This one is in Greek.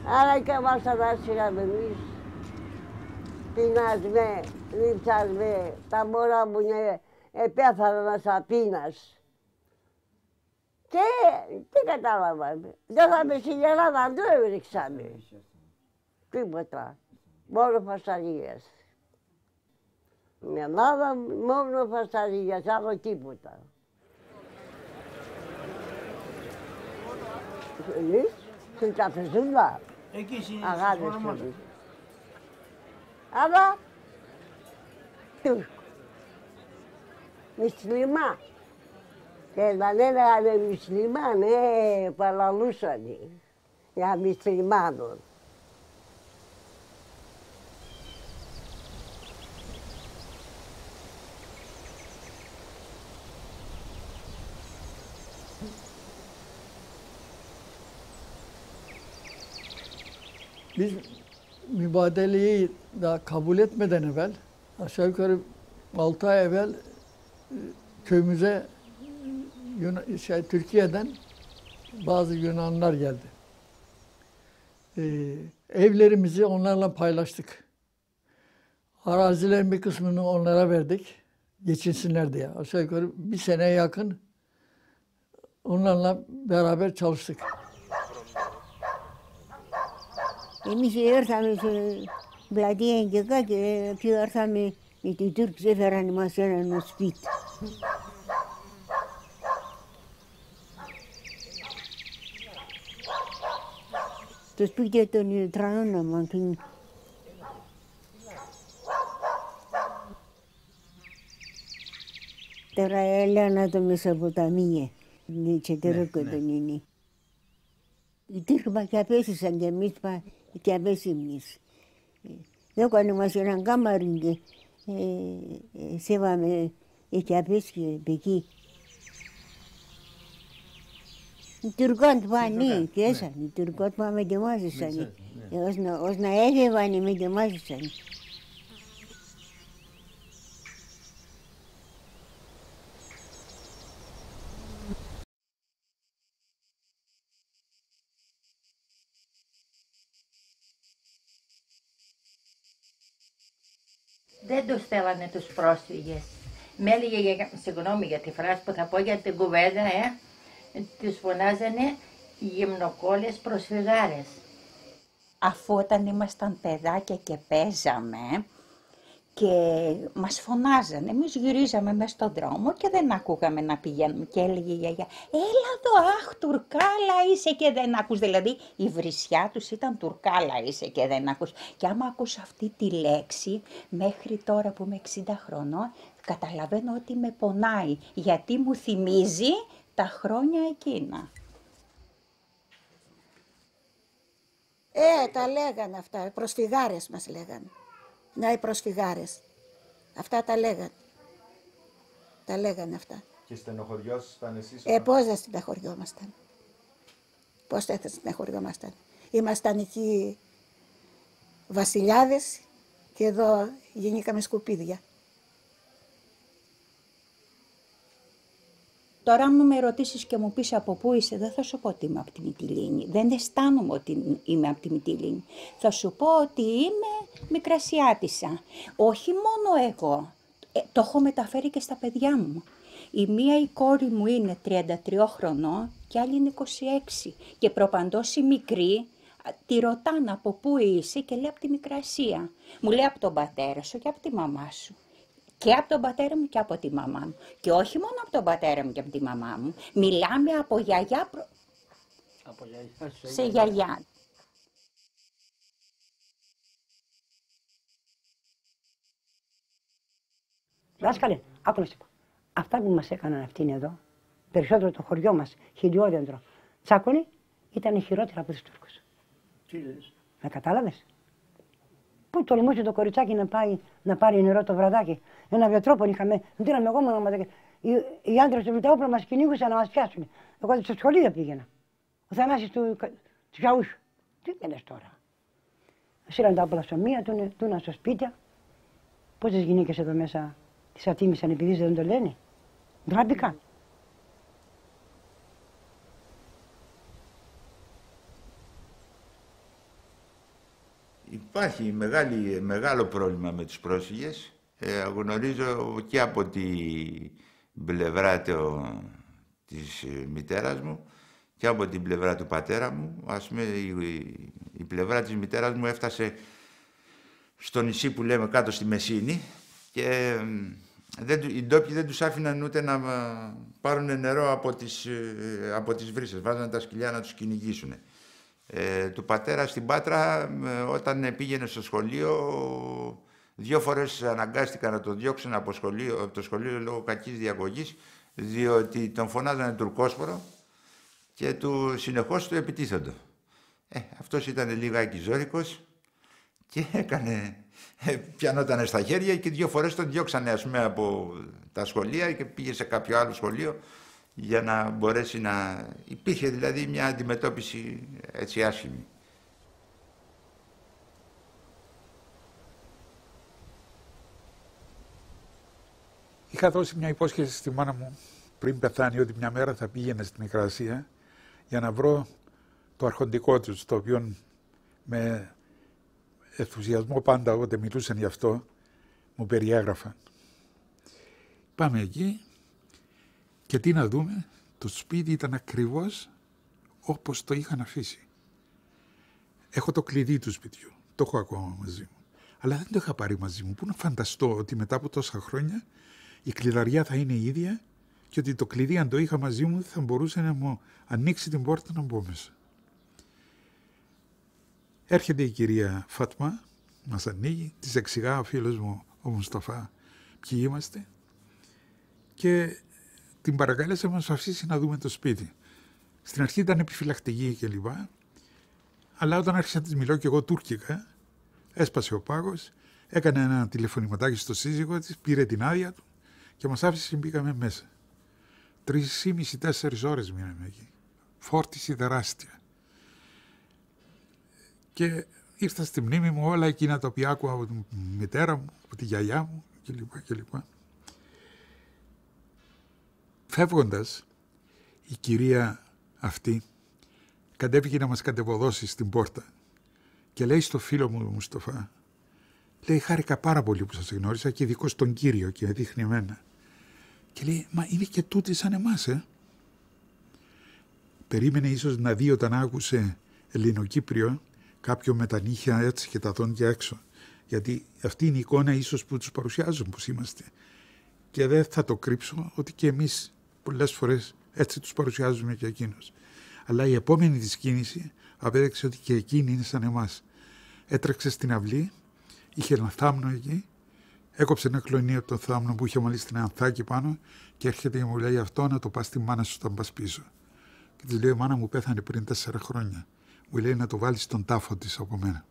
Άρα και μας ανάσυραμε εμείς. Πεινάσμε, λείψασμε, τα μωρά μου πέθαναν σαν πείνας. Και τι κατάλαβαμε. Δεν θα με στην Ελλάδα, δεν το έβριξαμε. Τίποτα. Μόνο φασαρίες. Στην Ελλάδα μόνο φασαρίες, άλλο τίποτα. Εμείς στην τραπεζούλα. Εκεί αγάδες εμείς. Αλλά Τούρκο. Μισλιμά. Και όταν έλεγανε Μισλιμά, ναι, παραλούσανε για Μισλιμάνων. Biz mübadeleyi daha kabul etmeden evvel, aşağı yukarı 6 ay evvel köyümüze Türkiye'den bazı Yunanlılar geldi. Evlerimizi onlarla paylaştık. Arazilerin bir kısmını onlara verdik, geçinsinler diye. Aşağı yukarı bir seneye yakın onlarla beraber çalıştık. Εμείς ήρθαμε στην πλατεία Εγκεκά και πιο ήρθαμε με την Τούρκους, έφεραν μας ένα σπίτι. Το σπίτι των τρανών μας. Τώρα έλανα το Μεσοποταμία, και τον είναι. Οι Τούρκοι μας και απέστησαν και εμείς και απέστημνες. Έκαναν μας έναν κάμαρι και σέβαμε και απέστη εκεί. Οι Τουρκοί πάνε και έσαν, οι Τουρκοί πάμε και μας έσαν. Ως να έγευαν με και μας έσαν. Δεν τους θέλανε τους πρόσφυγες. Με έλεγε, συγγνώμη για τη φράση που θα πω για την κουβέντα, τους φωνάζανε γυμνοκόλλες προσφυγάρες. Αφού όταν ήμασταν παιδάκια και παίζαμε και μας φωνάζανε, εμείς γυρίζαμε μες στον δρόμο και δεν ακούγαμε να πηγαίνουμε και έλεγε η γιαγιά «Έλα εδώ, αχ, τουρκάλα είσαι και δεν ακούς». Δηλαδή η βρισιά τους ήταν «τουρκάλα είσαι και δεν ακούς». Και άμα ακούς αυτή τη λέξη, μέχρι τώρα που είμαι 60 χρονών, καταλαβαίνω ότι με πονάει, γιατί μου θυμίζει τα χρόνια εκείνα. Τα λέγανε αυτά, οι προσφυγάρες μας λέγανε. Να, οι προσφυγάρες. Αυτά τα λέγανε. Τα λέγανε αυτά. Και στενοχωριόσασταν εσείς? Πώς δεν στενοχωριόμασταν. Πώς δεν στενοχωριόμασταν. Ήμασταν εκεί βασιλιάδες και εδώ γεννήκαμε σκουπίδια. Τώρα αν με ρωτήσεις και μου πεις από πού είσαι, δεν θα σου πω ότι είμαι από τη Μυτιλήνη. Δεν αισθάνομαι ότι είμαι από τη Μυτιλήνη. Θα σου πω ότι είμαι Μικρασιάτισσα. Όχι μόνο εγώ, το έχω μεταφέρει και στα παιδιά μου. Η μία η κόρη μου είναι 33 χρονών και άλλη είναι 26. Και προπαντός η μικρή τη ρωτάνε από πού είσαι και λέει από τη Μικρασία. Μου λέει από τον πατέρα σου και από τη μαμά σου. Και από τον πατέρα μου και από τη μαμά μου. Και όχι μόνο από τον πατέρα μου και από τη μαμά μου. Μιλάμε από γιαγιά σε γιαγιά. Δάσκαλε, άκου να σου πω. Αυτά που μας έκαναν αυτήν εδώ, περισσότερο το χωριό μας, χιλιόδεντρο, τσάκωνη, ήταν χειρότερα από τους Τούρκους. Τι λες? Με κατάλαβες? Πού τολμούσε το κοριτσάκι να πάει να πάρει νερό το βραδάκι. Ένα βιοτρόπον είχαμε, δίναμε εγώ μόνο. Οι άντρες του Βιταόπλου μας κυνήγουσαν να μας πιάσουν. Εγώ στο σχολείο πήγαινα. Ο Θανάσης του Γιαούσου. Τι λες τώρα? Σύραν τα πλαστομία, τούνα στο σπίτι. Πόσες γυναίκες εδώ μέσα τις ατίμησαν επειδή δεν το λένε? Ντράπηκαν. Υπάρχει μεγάλο πρόβλημα με τους πρόσφυγες. Γνωρίζω και από την πλευρά της μητέρας μου και από την πλευρά του πατέρα μου. Ας πούμε, η πλευρά της μητέρας μου έφτασε στο νησί που λέμε κάτω στη Μεσίνη και οι ντόπιοι δεν τους άφηναν ούτε να πάρουν νερό από τις βρύσες. Βάζανε τα σκυλιά να τους κυνηγήσουν. Του πατέρα στην Πάτρα, όταν πήγαινε στο σχολείο, 2 φορές αναγκάστηκαν να τον διώξουν από το σχολείο λόγω κακής διαγωγής, διότι τον φωνάζανε τουρκόσπορο και συνεχώς του επιτίθενται. Αυτός ήταν λιγάκι ζώρικος και πιανότανε στα χέρια και 2 φορές τον διώξανε, ας πούμε, από τα σχολεία και πήγε σε κάποιο άλλο σχολείο για να μπορέσει να... Υπήρχε δηλαδή μια αντιμετώπιση έτσι άσχημη. Είχα δώσει μια υπόσχεση στη μάνα μου πριν πεθάνει ότι μια μέρα θα πήγαινε στην Μικρασία για να βρω το αρχοντικό τους, το οποίο με ενθουσιασμό πάντα όποτε μιλούσαν γι' αυτό μου περιέγραφαν. Πάμε εκεί και τι να δούμε, το σπίτι ήταν ακριβώς όπως το είχαν αφήσει. Έχω το κλειδί του σπιτιού, το έχω ακόμα μαζί μου. Αλλά δεν το είχα πάρει μαζί μου. Πού να φανταστώ ότι μετά από τόσα χρόνια η κλειδαριά θα είναι η ίδια και ότι το κλειδί, αν το είχα μαζί μου, θα μπορούσε να μου ανοίξει την πόρτα να μπω μέσα. Έρχεται η κυρία Φάτμα, μας ανοίγει, της εξηγά ο φίλος μου ο Μουσταφά ποιοι είμαστε και την παρακάλεσε να μας αφήσει να δούμε το σπίτι. Στην αρχή ήταν επιφυλακτική κλπ. Αλλά όταν άρχισα να της μιλώ και εγώ τουρκικά, έσπασε ο πάγος, έκανε ένα τηλεφωνηματάκι στο σύζυγο της, πήρε την άδεια του και μας άφησε και μπήκαμε μέσα. 3,5-4 ώρες μείναμε εκεί. Φόρτιση τεράστια. Και ήρθα στη μνήμη μου όλα εκείνα τα οποία άκουγα από τη μητέρα μου, από τη γιαγιά μου κλπ. Φεύγοντας, η κυρία αυτή κατέβηκε να μας κατεβοδώσει στην πόρτα και λέει στο φίλο μου τον Μουσταφά, λέει, χάρηκα πάρα πολύ που σας γνώρισα και ειδικώς τον κύριο και δείχνει εμένα. Και λέει, μα είναι και τούτοι σαν εμάς, Περίμενε ίσως να δει όταν άκουσε Ελληνοκύπριο κάποιον με τα νύχια έτσι και τα δόντια έξω. Γιατί αυτή είναι η εικόνα ίσως που τους παρουσιάζουν πως είμαστε. Και δεν θα το κρύψω ότι και εμείς πολλές φορές έτσι τους παρουσιάζουμε και εκείνους. Αλλά η επόμενη της κίνηση απέδειξε ότι και εκείνη είναι σαν εμάς. Έτρεξε στην αυλή, είχε ένα θάμνο εκεί, έκοψε ένα κλονί από τον θάμνο που είχε μάλιστα ένα ανθάκι πάνω και έρχεται και μου λέει αυτό να το πας στη μάνα σου όταν πας πίσω. Και της λέει, η μάνα μου πέθανε πριν 4 χρόνια. Μου λέει να το βάλεις στον τάφο της από μένα.